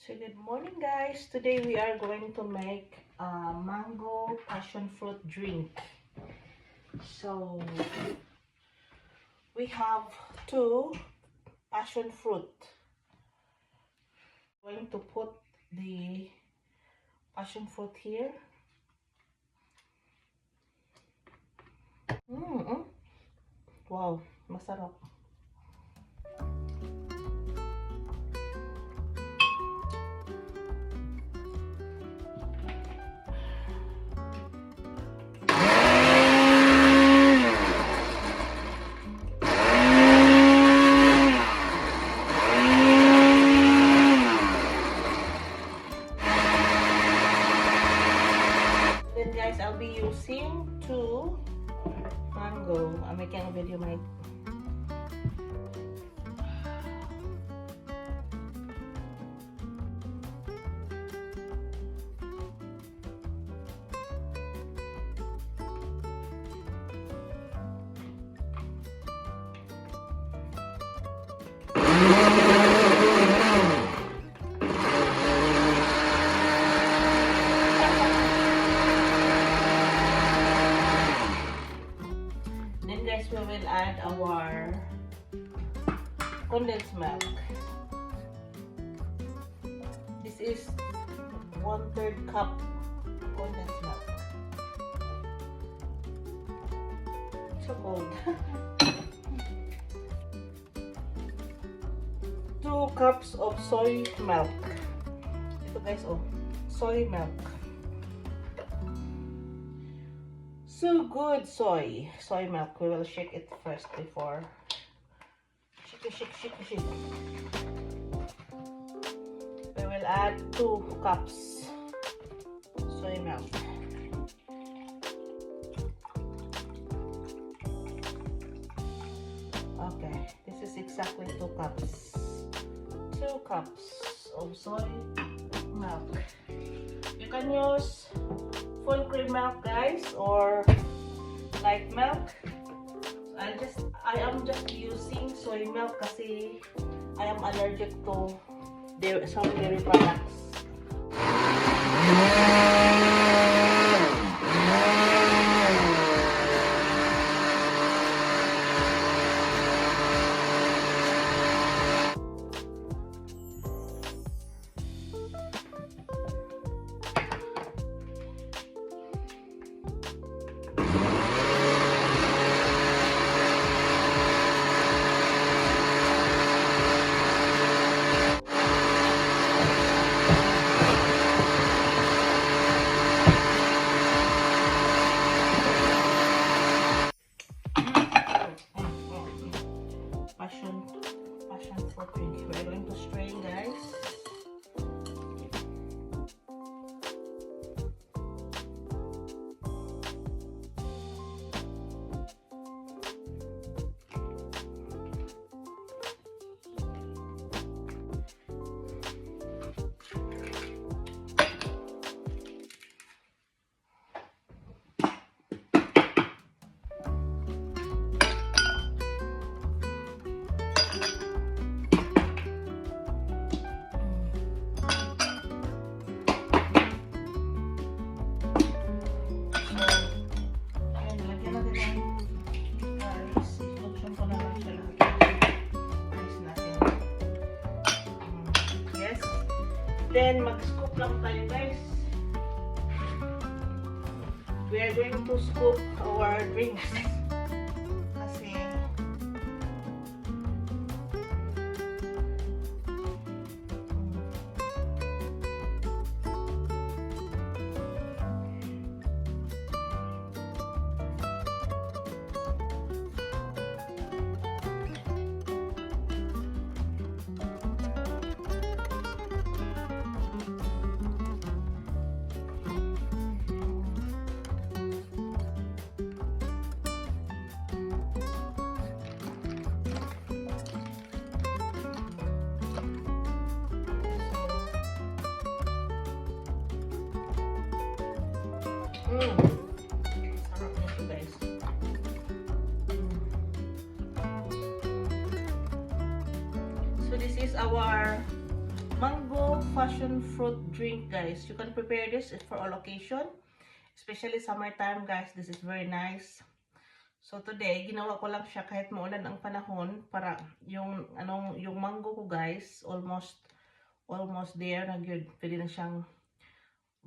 So good morning guys. Today we are going to make a mango passion fruit drink. So we have two passion fruit. I'm going to put the passion fruit here. Wow, masarap. Then guys, I'll be using two mango. I'm making a video, mate. Then guys, we will add our condensed milk. This is 1/3 cup condensed milk. So cold. 2 cups of soy milk. Ito guys, oh, soy milk. So good soy milk. We will shake it first before shake. We will add 2 cups soy milk. Okay, this is exactly 2 cups. 2 cups of soy milk. You can use full cream milk guys or light milk. I am just using soy milk kasi I am allergic to some dairy products. Passion fruit drink. We're going to strain guys. Then mag-scoop lang tayo guys. We are going to scoop our drinks. Kasi sarap nito guys. So this is our mango old-fashioned fruit drink, guys. You can prepare this for all occasion, especially summertime, guys. This is very nice. So today, ginawa ko lang siya kahit maulan ang panahon para yung yung mango ko, guys, almost there na good. Pwede na siyang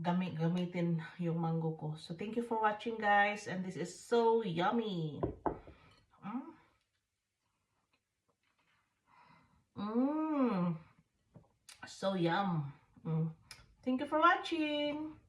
gamitin yung mango ko. So thank you for watching, guys, and this is so yummy. So yum. Thank you for watching.